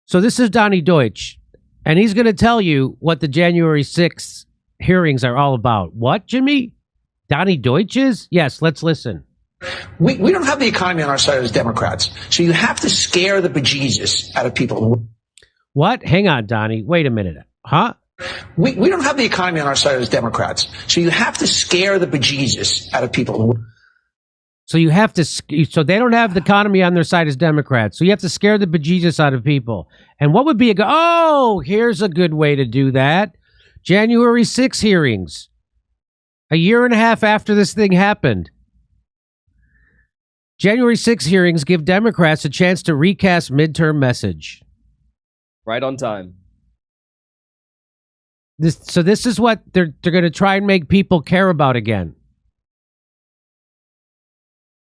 So this is Donnie Deutsch, and he's going to tell you what the January 6th hearings are all about. What, Jimmy? Donnie Deutsch is? Yes, let's listen. We don't have the economy on our side as Democrats, so you have to scare the bejesus out of people. What? Hang on, Donnie. Wait a minute. Huh? We don't have the economy on our side as Democrats, so you have to scare the bejesus out of people. So you have to, so they don't have the economy on their side as Democrats. So you have to scare the bejesus out of people. And what would be here's a good way to do that. January 6 hearings. A year and a half after this thing happened. January 6 hearings give Democrats a chance to recast midterm message. Right on time. This is what they're going to try and make people care about again.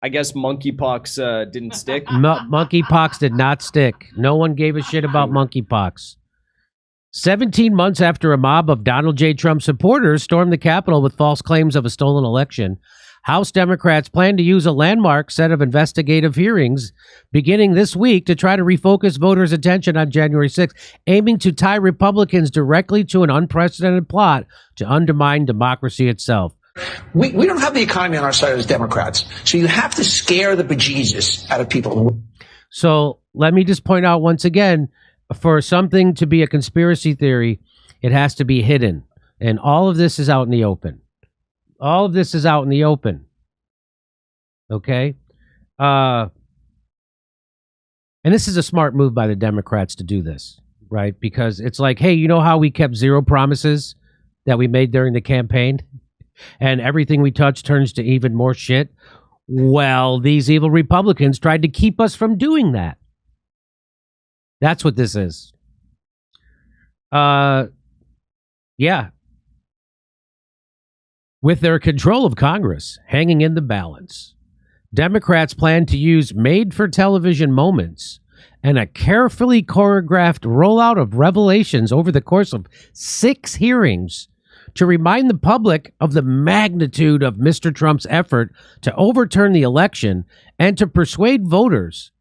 I guess monkeypox didn't stick. Monkeypox did not stick. No one gave a shit about monkeypox. 17 months after a mob of Donald J. Trump supporters stormed the Capitol with false claims of a stolen election, House Democrats plan to use a landmark set of investigative hearings beginning this week to try to refocus voters' attention on January 6th, aiming to tie Republicans directly to an unprecedented plot to undermine democracy itself. We don't have the economy on our side as Democrats, so you have to scare the bejesus out of people. So let me just point out once again, for something to be a conspiracy theory, it has to be hidden. And all of this is out in the open. All of this is out in the open. Okay? And this is a smart move by the Democrats to do this, right? Because it's like, hey, you know how we kept zero promises that we made during the campaign? And everything we touch turns to even more shit. Well, these evil Republicans tried to keep us from doing that. That's what this is. Yeah. With their control of Congress hanging in the balance, Democrats plan to use made-for-television moments and a carefully choreographed rollout of revelations over the course of 6 hearings to remind the public of the magnitude of Mr. Trump's effort to overturn the election and to persuade voters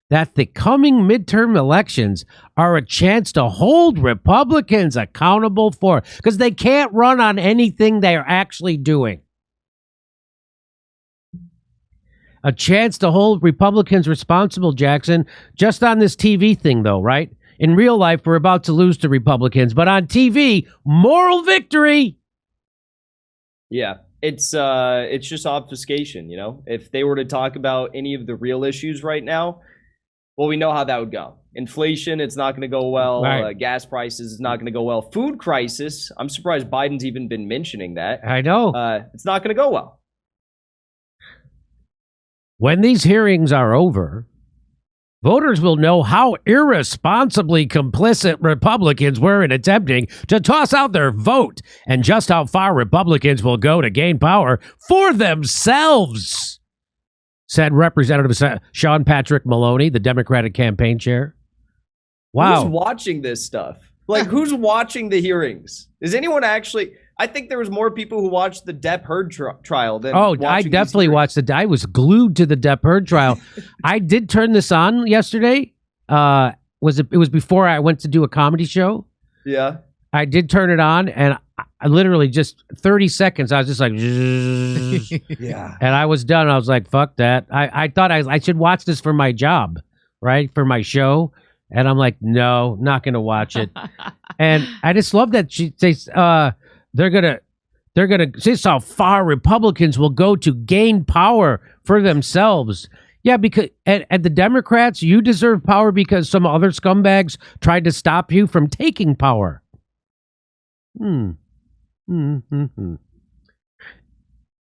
that the coming midterm elections are a chance to hold Republicans accountable for, because they can't run on anything they're actually doing. A chance to hold Republicans responsible, Jackson, just on this TV thing, though, right? In real life, we're about to lose to Republicans, but on TV, moral victory. Yeah, it's just obfuscation, you know? If they were to talk about any of the real issues right now, well, we know how that would go. Inflation, it's not going to go well. Right. Gas prices, it's not going to go well. Food crisis, I'm surprised Biden's even been mentioning that. I know. It's not going to go well. When these hearings are over, voters will know how irresponsibly complicit Republicans were in attempting to toss out their vote and just how far Republicans will go to gain power for themselves, said Representative Sean Patrick Maloney, the Democratic campaign chair. Wow. Who's watching this stuff? Like, who's watching the hearings? Is anyone actually... I think there was more people who watched the Depp Heard trial than I definitely watched I was glued to the Depp Heard trial. I did turn this on yesterday. It was before I went to do a comedy show. Yeah. I did turn it on, and I literally just 30 seconds, I was just like, yeah. And I was done. I was like, fuck that. I thought I should watch this for my job, right? For my show. And I'm like, no, not going to watch it. And I just love that she says, they're gonna see how far Republicans will go to gain power for themselves. Yeah, because at the Democrats, you deserve power because some other scumbags tried to stop you from taking power. It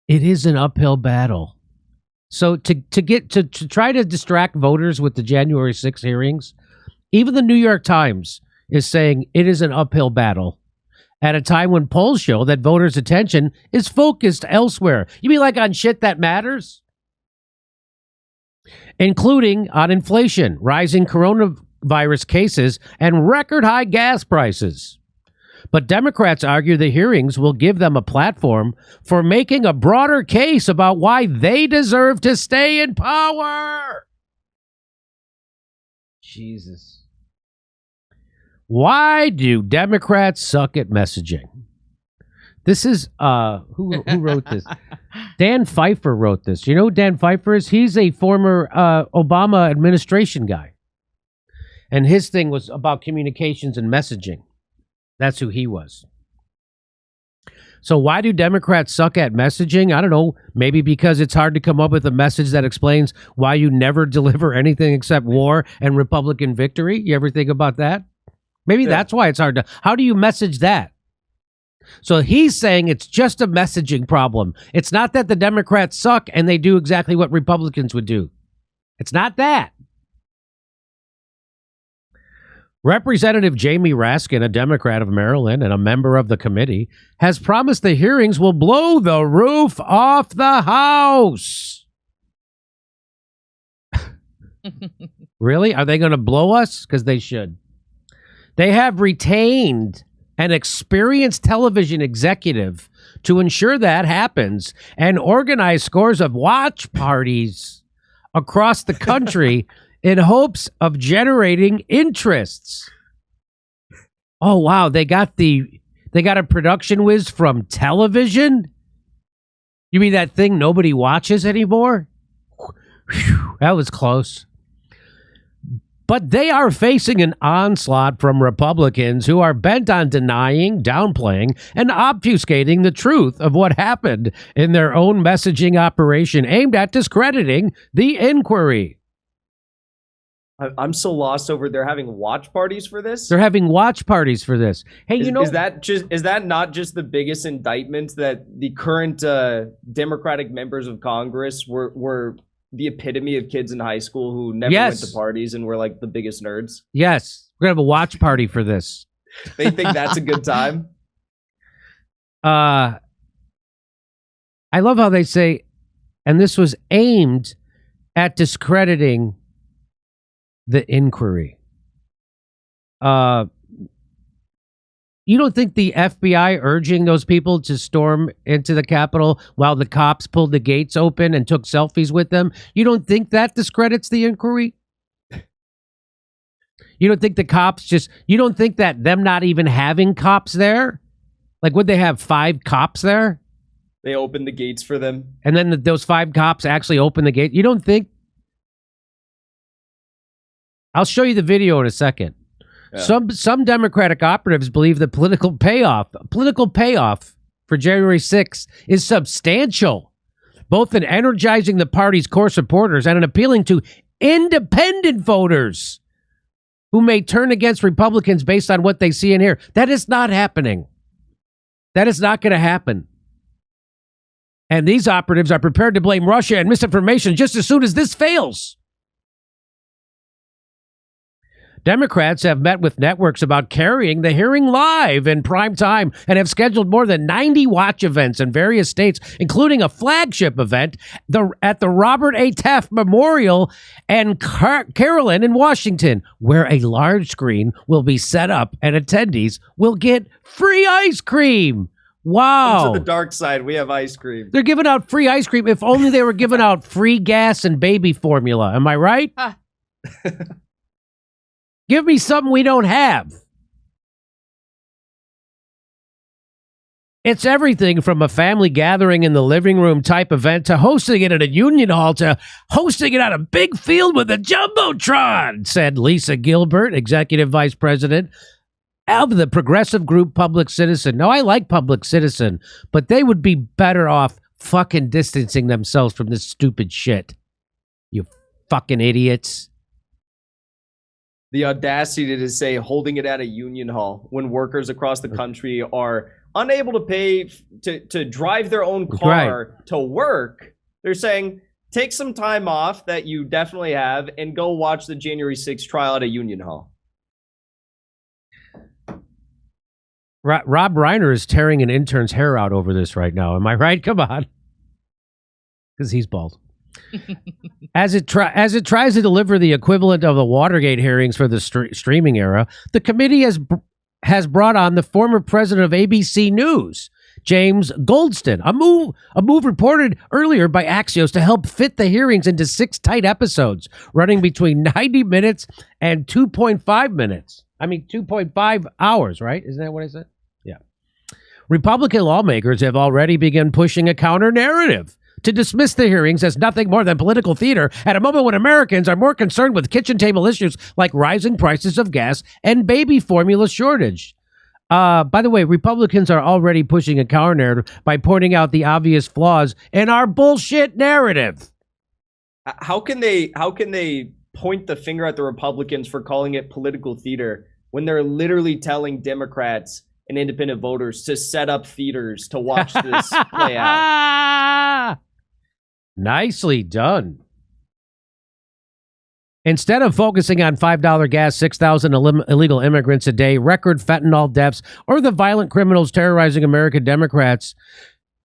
is an uphill battle. So to try to distract voters with the January 6 hearings, even the New York Times is saying it is an uphill battle at a time when polls show that voters' attention is focused elsewhere. You mean like on shit that matters? Including on inflation, rising coronavirus cases, and record-high gas prices. But Democrats argue the hearings will give them a platform for making a broader case about why they deserve to stay in power. Jesus. Why do Democrats suck at messaging? This is who wrote this? Dan Pfeiffer wrote this. You know who Dan Pfeiffer is? He's a former Obama administration guy. And his thing was about communications and messaging. That's who he was. So why do Democrats suck at messaging? I don't know. Maybe because it's hard to come up with a message that explains why you never deliver anything except war and Republican victory. You ever think about that? Maybe that's why it's hard to. How do you message that? So he's saying it's just a messaging problem. It's not that the Democrats suck and they do exactly what Republicans would do. It's not that. Representative Jamie Raskin, a Democrat of Maryland and a member of the committee, has promised the hearings will blow the roof off the House. Really? Are they going to blow us? Because they should. They have retained an experienced television executive to ensure that happens and organize scores of watch parties across the country in hopes of generating interests. Oh, wow. They got a production whiz from television? You mean that thing nobody watches anymore? Whew, that was close. But they are facing an onslaught from Republicans who are bent on denying, downplaying, and obfuscating the truth of what happened in their own messaging operation aimed at discrediting the inquiry. I'm so lost over they're having watch parties for this. They're having watch parties for this. Hey, you know, is that not just the biggest indictment that the current Democratic members of Congress were the epitome of kids in high school who never went to parties and were like the biggest nerds? Yes, we're gonna have a watch party for this. They think that's a good time. I love how they say, and this was aimed at discrediting the inquiry. You don't think the FBI urging those people to storm into the Capitol while the cops pulled the gates open and took selfies with them, you don't think that discredits the inquiry? You don't think the cops you don't think that them not even having cops there? Like, would they have 5 cops there? They opened the gates for them. And then those 5 cops actually opened the gate? You don't think? I'll show you the video in a second. Yeah. Some Democratic operatives believe the political payoff for January 6th is substantial, both in energizing the party's core supporters and in appealing to independent voters who may turn against Republicans based on what they see and hear. That is not happening. That is not going to happen. And these operatives are prepared to blame Russia and misinformation just as soon as this fails. Democrats have met with networks about carrying the hearing live in prime time and have scheduled more than 90 watch events in various states, including a flagship event at the Robert A. Taft Memorial and Carolyn in Washington, where a large screen will be set up and attendees will get free ice cream. Wow. To the dark side, we have ice cream. They're giving out free ice cream. If only they were giving out free gas and baby formula. Am I right? Give me something we don't have. It's everything from a family gathering in the living room type event to hosting it at a union hall to hosting it on a big field with a jumbotron, said Lisa Gilbert, executive vice president of the progressive group Public Citizen. Now, I like Public Citizen, but they would be better off fucking distancing themselves from this stupid shit. You fucking idiots. The audacity to say holding it at a union hall when workers across the country are unable to pay to drive their own car to work. They're saying, take some time off that you definitely have and go watch the January 6th trial at a union hall. Rob Reiner is tearing an intern's hair out over this right now. Am I right? Come on. Because he's bald. As it tries to deliver the equivalent of the Watergate hearings for the streaming era, the committee has brought on the former president of ABC News, James Goldston, a move reported earlier by Axios to help fit the hearings into 6 tight episodes, running between 90 minutes and 2.5 minutes. 2.5 hours, right? Isn't that what I said? Yeah. Republican lawmakers have already begun pushing a counter-narrative to dismiss the hearings as nothing more than political theater at a moment when Americans are more concerned with kitchen table issues like rising prices of gas and baby formula shortage. By the way, Republicans are already pushing a counter-narrative by pointing out the obvious flaws in our bullshit narrative. How can they point the finger at the Republicans for calling it political theater when they're literally telling Democrats and independent voters to set up theaters to watch this play out? Nicely done. Instead of focusing on $5 gas, 6,000 illegal immigrants a day, record fentanyl deaths, or the violent criminals terrorizing Democrats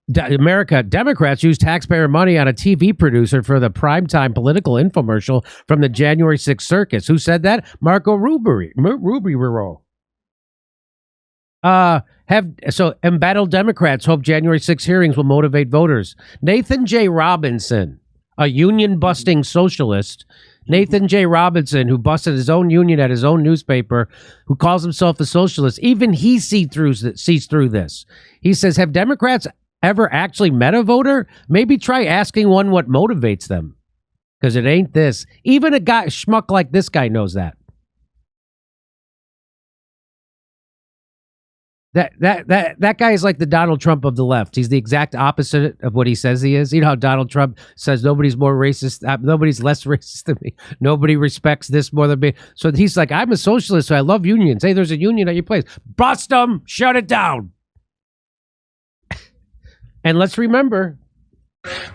use taxpayer money on a TV producer for the primetime political infomercial from the January 6th circus. Who said that? Marco Rubio. Embattled Democrats hope January 6 hearings will motivate voters. Nathan J. Robinson, a union-busting socialist, Nathan J. Robinson, who busted his own union at his own newspaper, who calls himself a socialist, even he sees through this. He says, have Democrats ever actually met a voter? Maybe try asking one what motivates them. Because it ain't this. Even a schmuck like this guy knows that. That guy is like the Donald Trump of the left. He's the exact opposite of what he says he is. You know how Donald Trump says nobody's more racist, nobody's less racist than me. Nobody respects this more than me. So he's like, I'm a socialist, so I love unions. Hey, there's a union at your place. Bust them, shut it down. And let's remember,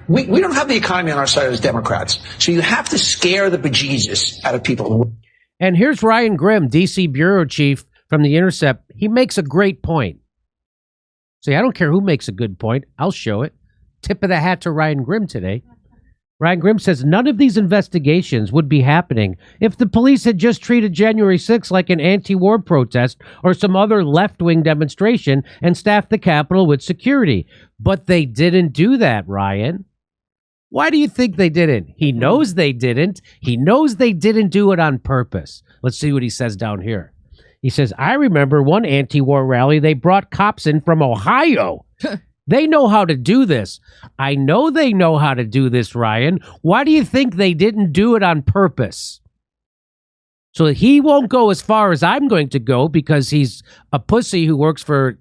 we don't have the economy on our side as Democrats. So you have to scare the bejesus out of people. And here's Ryan Grimm, D.C. bureau chief from The Intercept. He makes a great point. See, I don't care who makes a good point. I'll show it. Tip of the hat to Ryan Grimm today. Ryan Grimm says none of these investigations would be happening if the police had just treated January 6th like an anti-war protest or some other left-wing demonstration and staffed the Capitol with security. But they didn't do that, Ryan. Why do you think they didn't? He knows they didn't. He knows they didn't do it on purpose. Let's see what he says down here. He says, I remember one anti-war rally, they brought cops in from Ohio. They know how to do this. I know they know how to do this, Ryan. Why do you think they didn't do it on purpose? So he won't go as far as I'm going to go because he's a pussy who works for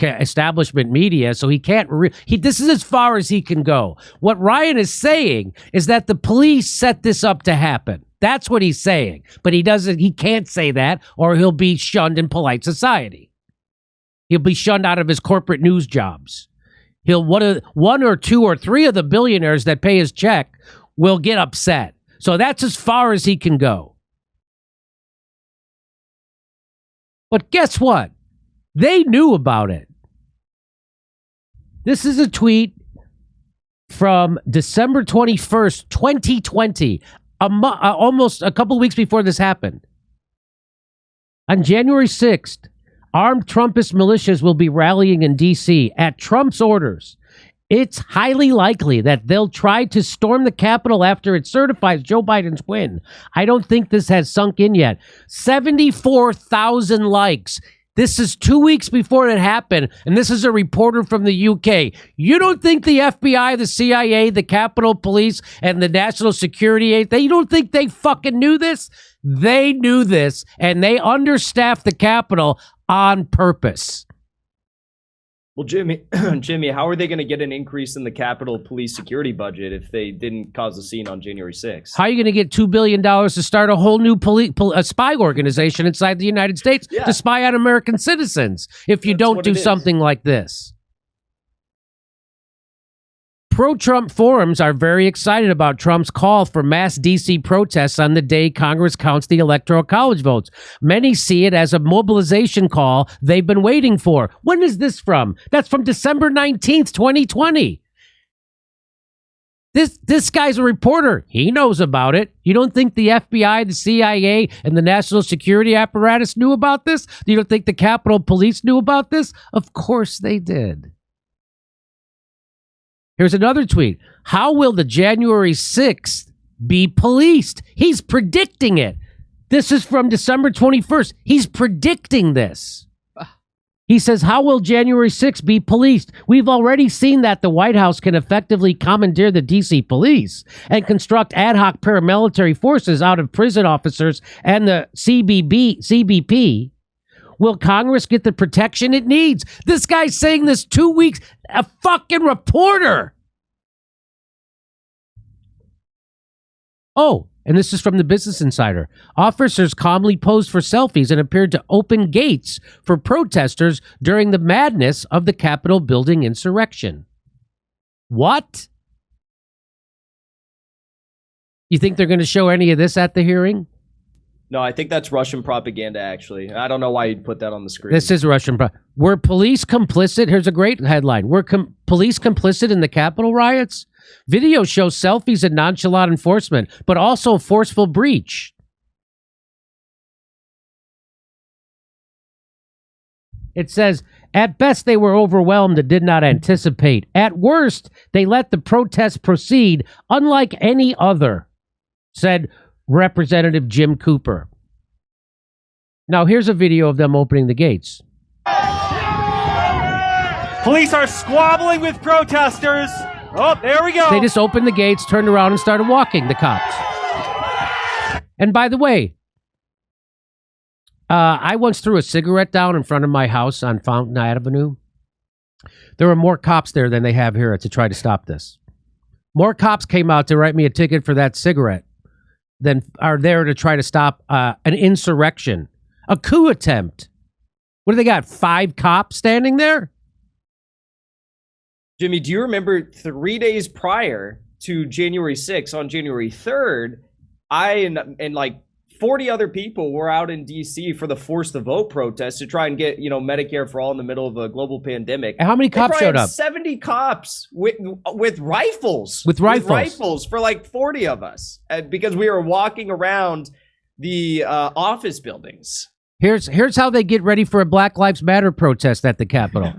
establishment media, so he can't this is as far as he can go. What Ryan is saying is that the police set this up to happen. That's what he's saying. But he can't say that or he'll be shunned in polite society. He'll be shunned out of his corporate news jobs. One or two or three of the billionaires that pay his check will get upset. So that's as far as he can go. But guess what? They knew about it. This is a tweet from December 21st, 2020, almost a couple weeks before this happened. On January 6th, armed Trumpist militias will be rallying in D.C. at Trump's orders. It's highly likely that they'll try to storm the Capitol after it certifies Joe Biden's win. I don't think this has sunk in yet. 74,000 likes. This is 2 weeks before it happened, and this is a reporter from the UK. You don't think the FBI, the CIA, the Capitol Police, and the National Security Aid, you don't think they fucking knew this? They knew this, and they understaffed the Capitol on purpose. Well, Jimmy, how are they going to get an increase in the Capitol Police security budget if they didn't cause a scene on January 6th? How are you going to get $2 billion to start a whole new spy organization inside the United States to spy on American citizens if you don't do something like this? Pro-Trump forums are very excited about Trump's call for mass D.C. protests on the day Congress counts the Electoral College votes. Many see it as a mobilization call they've been waiting for. When is this from? That's from December 19th, 2020. This guy's a reporter. He knows about it. You don't think the FBI, the CIA, and the National Security Apparatus knew about this? You don't think the Capitol Police knew about this? Of course they did. Here's another tweet. How will the January 6th be policed? He's predicting it. This is from December 21st. He's predicting this. He says, how will January 6th be policed? We've already seen that the White House can effectively commandeer the D.C. police and construct ad hoc paramilitary forces out of prison officers and the CBP. Will Congress get the protection it needs? This guy's saying this 2 weeks. A fucking reporter. Oh, and this is from the Business Insider. Officers calmly posed for selfies and appeared to open gates for protesters during the madness of the Capitol building insurrection. What? You think they're going to show any of this at the hearing? No, I think that's Russian propaganda, actually. I don't know why you'd put that on the screen. This is Russian propaganda. Were police complicit? Here's a great headline. Were police complicit in the Capitol riots? Video shows selfies and nonchalant enforcement, but also forceful breach. It says, at best, they were overwhelmed and did not anticipate. At worst, they let the protest proceed unlike any other, said Representative Jim Cooper. Now, here's a video of them opening the gates. Police are squabbling with protesters. Oh, there we go. They just opened the gates, turned around, and started walking, the cops. And by the way, I once threw a cigarette down in front of my house on Fountain Avenue. There were more cops there than they have here to try to stop this. More cops came out to write me a ticket for that cigarette than are there to try to stop an insurrection, a coup attempt. What do they got, 5 cops standing there? Jimmy, do you remember 3 days prior to January 6th, on January 3rd, I and like 40 other people were out in D.C. for the Force the Vote protest to try and get, Medicare for all in the middle of a global pandemic. And how many cops showed up? 70 cops with rifles. With rifles. With rifles for like 40 of us because we were walking around the office buildings. Here's how they get ready for a Black Lives Matter protest at the Capitol.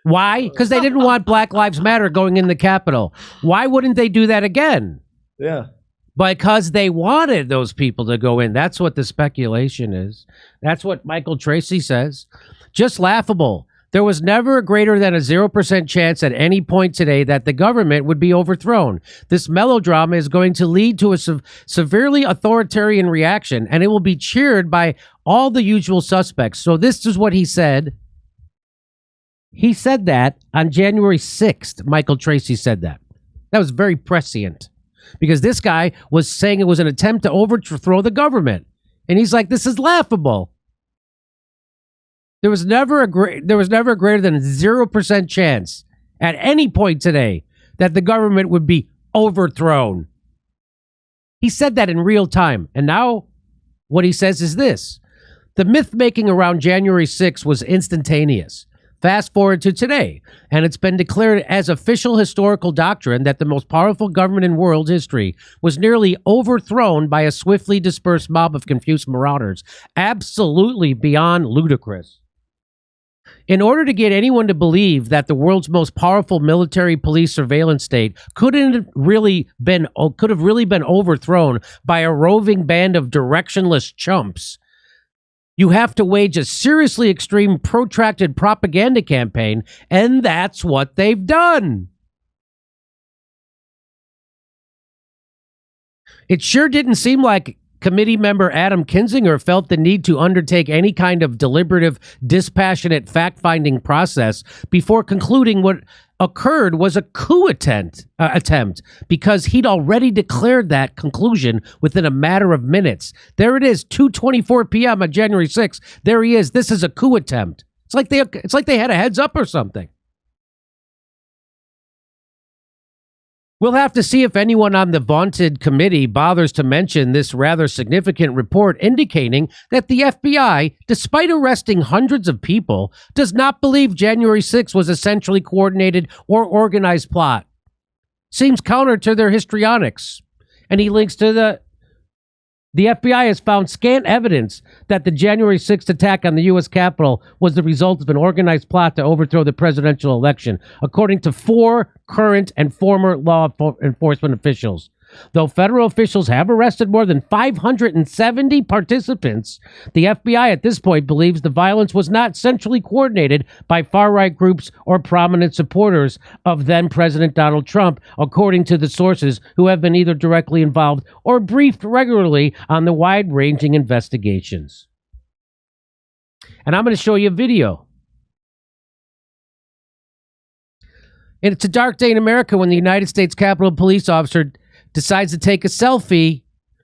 Why? Because they didn't want Black Lives Matter going in the Capitol. Why wouldn't they do that again? Yeah. Because they wanted those people to go in. That's what the speculation is. That's what Michael Tracy says. Just laughable. There was never a greater than a 0% chance at any point today that the government would be overthrown. This melodrama is going to lead to a severely authoritarian reaction, and it will be cheered by all the usual suspects. So this is what he said. He said that on January 6th. Michael Tracy said that. That was very prescient because this guy was saying it was an attempt to overthrow the government. And he's like, this is laughable. There was never a greater than 0% chance at any point today that the government would be overthrown. He said that in real time. And now what he says is this. The myth making around January 6th was instantaneous. Fast forward to today, and it's been declared as official historical doctrine that the most powerful government in world history was nearly overthrown by a swiftly dispersed mob of confused marauders. Absolutely beyond ludicrous. In order to get anyone to believe that the world's most powerful military police surveillance state could have really been overthrown by a roving band of directionless chumps, you have to wage a seriously extreme, protracted propaganda campaign, and that's what they've done. It sure didn't seem like committee member Adam Kinzinger felt the need to undertake any kind of deliberative, dispassionate fact-finding process before concluding what occurred was a coup attempt because he'd already declared that conclusion within a matter of minutes. There it is, 2:24 p.m. on January 6th. There he is. This is a coup attempt. It's like they had a heads up or something. We'll have to see if anyone on the vaunted committee bothers to mention this rather significant report indicating that the FBI, despite arresting hundreds of people, does not believe January 6th was a centrally coordinated or organized plot. Seems counter to their histrionics. And he links to The FBI has found scant evidence that the January 6th attack on the U.S. Capitol was the result of an organized plot to overthrow the presidential election, according to 4 current and former law enforcement officials. Though federal officials have arrested more than 570 participants, the FBI at this point believes the violence was not centrally coordinated by far-right groups or prominent supporters of then-President Donald Trump, according to the sources who have been either directly involved or briefed regularly on the wide-ranging investigations. And I'm going to show you a video. And it's a dark day in America when the United States Capitol Police officer decides to take a selfie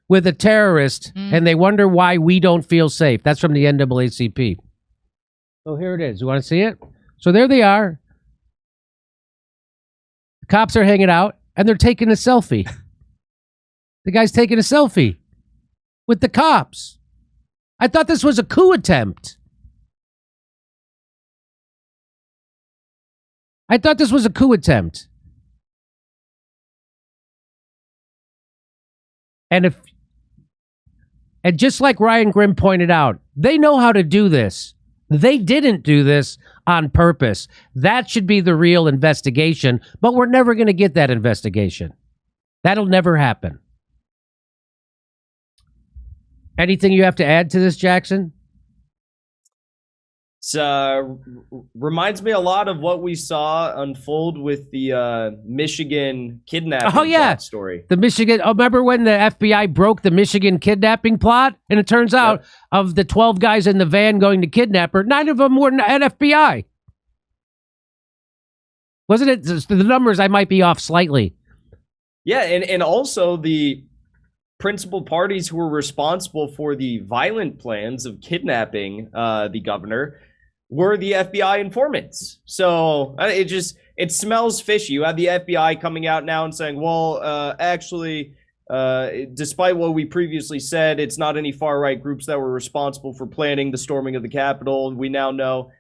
with a terrorist, and they wonder why we don't feel safe. That's from the NAACP. So here it is. You want to see it? So there they are. The cops are hanging out, and they're taking a selfie. The guy's taking a selfie with the cops. I thought this was a coup attempt. I thought this was a coup attempt. And just like Ryan Grimm pointed out, they know how to do this. They didn't do this on purpose. That should be the real investigation, but we're never going to get that investigation. That'll never happen. Anything you have to add to this, Jackson? It reminds me a lot of what we saw unfold with the Michigan kidnapping plot story. The Michigan. Oh, remember when the FBI broke the Michigan kidnapping plot? And it turns out of the 12 guys in the van going to kidnap her, 9 of them were at FBI. Wasn't it? The numbers, I might be off slightly. Yeah, and also the principal parties who were responsible for the violent plans of kidnapping the governor were the FBI informants. So it smells fishy. You have the FBI coming out now and saying, well, actually, despite what we previously said, it's not any far-right groups that were responsible for planning the storming of the Capitol. We now know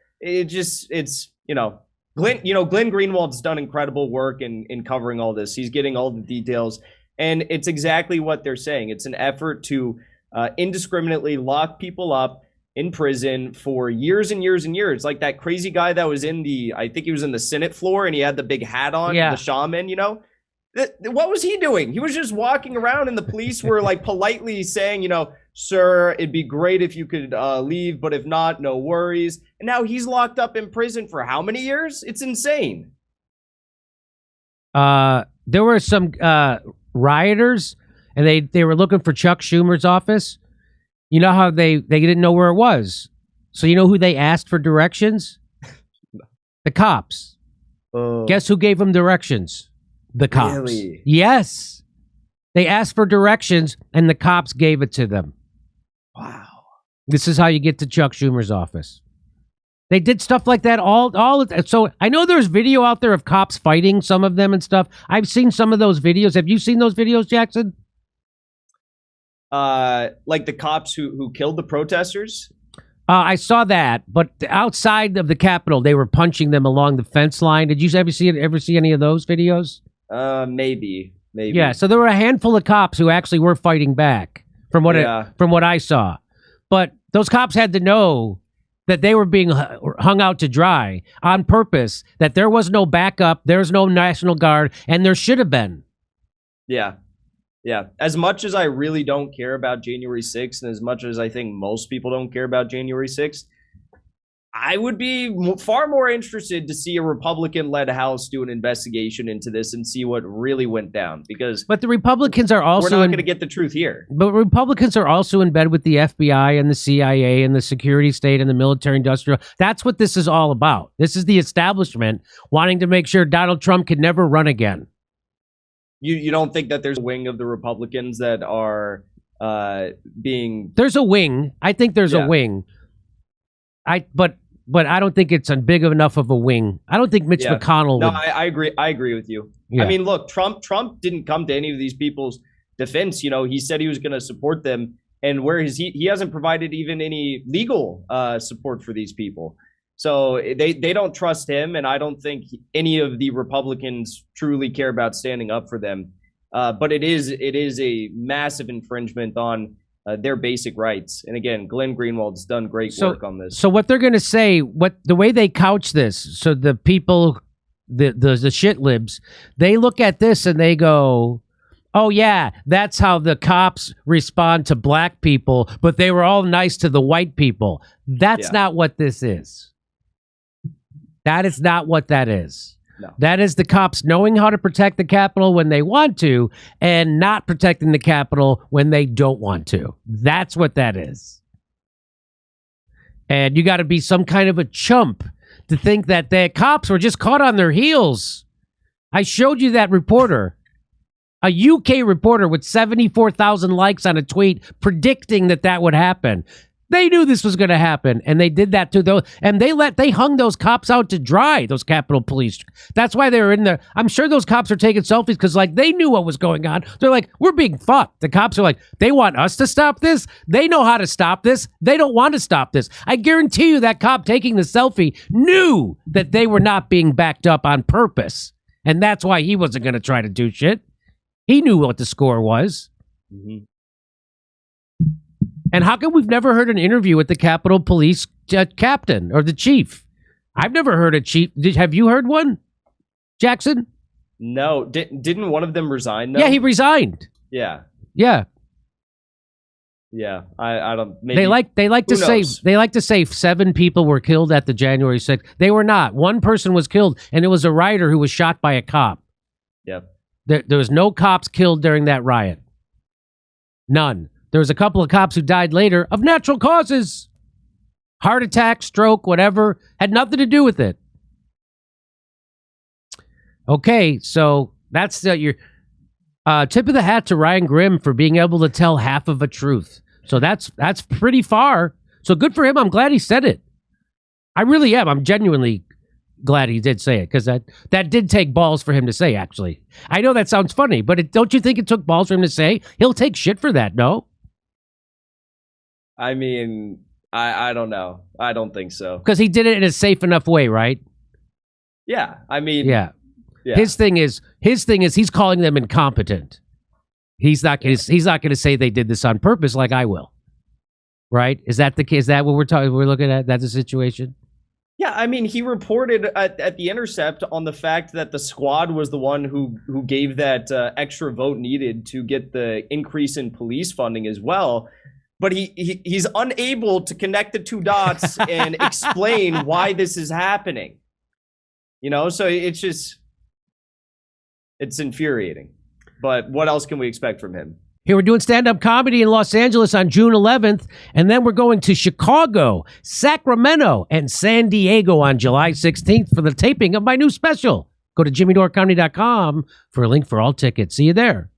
Glenn Greenwald's done incredible work in covering all this. He's getting all the details, and it's exactly what they're saying. It's an effort to indiscriminately lock people up in prison for years and years and years. Like that crazy guy that was I think he was in the Senate floor and he had the big hat on, the shaman, What was he doing? He was just walking around and the police were like politely saying, sir, it'd be great if you could leave, but if not, no worries. And now he's locked up in prison for how many years? It's insane. There were some rioters and they were looking for Chuck Schumer's office. You know how they didn't know where it was. So you know who they asked for directions? The cops. Guess who gave them directions? The cops. Really? Yes. They asked for directions and the cops gave it to them. Wow. This is how you get to Chuck Schumer's office. They did stuff like that so I know there's video out there of cops fighting some of them and stuff. I've seen some of those videos. Have you seen those videos, Jackson? Like the cops who killed the protesters? I saw that, but outside of the Capitol, they were punching them along the fence line. Did you ever see any of those videos? Maybe. Yeah, so there were a handful of cops who actually were fighting back from what I saw. But those cops had to know that they were being hung out to dry on purpose, that there was no backup, there's no National Guard, and there should have been. Yeah. Yeah, as much as I really don't care about January 6th, and as much as I think most people don't care about January 6th, I would be far more interested to see a Republican-led House do an investigation into this and see what really went down. But the Republicans are also we're not going to get the truth here. But Republicans are also in bed with the FBI and the CIA and the security state and the military-industrial. That's what this is all about. This is the establishment wanting to make sure Donald Trump can never run again. You don't think that there's a wing of the Republicans that are being... There's a wing. I think there's a wing. But I don't think it's big enough of a wing. I don't think Mitch McConnell would... No, I agree. I agree with you. Yeah. I mean, look, Trump didn't come to any of these people's defense. He said he was going to support them. And he hasn't provided even any legal support for these people. So they don't trust him, and I don't think any of the Republicans truly care about standing up for them. But it is a massive infringement on their basic rights. And again, Glenn Greenwald's done great work on this. So what they're going to say, the way they couch this, so the people, the shit libs, they look at this and they go, oh yeah, that's how the cops respond to black people, but they were all nice to the white people. That's not what this is. That is not what that is. No. That is the cops knowing how to protect the Capitol when they want to and not protecting the Capitol when they don't want to. That's what that is. And you got to be some kind of a chump to think that the cops were just caught on their heels. I showed you that reporter, a UK reporter with 74,000 likes on a tweet predicting that would happen. They knew this was going to happen, and they did that to those, and they hung those cops out to dry, those Capitol Police. That's why they were in there. I'm sure those cops are taking selfies because, like, they knew what was going on. They're like, we're being fucked. The cops are like, they want us to stop this? They know how to stop this. They don't want to stop this. I guarantee you that cop taking the selfie knew that they were not being backed up on purpose, and that's why he wasn't going to try to do shit. He knew what the score was. Mm-hmm. And how come we've never heard an interview with the Capitol Police captain or the chief? I've never heard a chief. Have you heard one, Jackson? No. Didn't one of them resign, though? Yeah, he resigned. Yeah. Yeah. Yeah. I don't... Maybe, they like to say 7 people were killed at the January 6th. They were not. One person was killed, and it was a rioter who was shot by a cop. Yep. There was no cops killed during that riot. None. There was a couple of cops who died later of natural causes. Heart attack, stroke, whatever. Had nothing to do with it. Okay, so that's your tip of the hat to Ryan Grimm for being able to tell half of a truth. So that's pretty far. So good for him. I'm glad he said it. I really am. I'm genuinely glad he did say it, because that did take balls for him to say, actually. I know that sounds funny, but don't you think it took balls for him to say? He'll take shit for that, no? I mean, I don't know. I don't think so. Because he did it in a safe enough way, right? Yeah. I mean... Yeah. His thing is he's calling them incompetent. He's not going to say they did this on purpose like I will. Right? Is that the case? Is that what we're looking at? That's the situation? Yeah, I mean, he reported at The Intercept on the fact that the squad was the one who gave that extra vote needed to get the increase in police funding as well. But he's unable to connect the two dots and explain why this is happening. You know, so it's infuriating. But what else can we expect from him? Here, we're doing stand-up comedy in Los Angeles on June 11th, and then we're going to Chicago, Sacramento, and San Diego on July 16th for the taping of my new special. Go to jimmydorecomedy.com for a link for all tickets. See you there.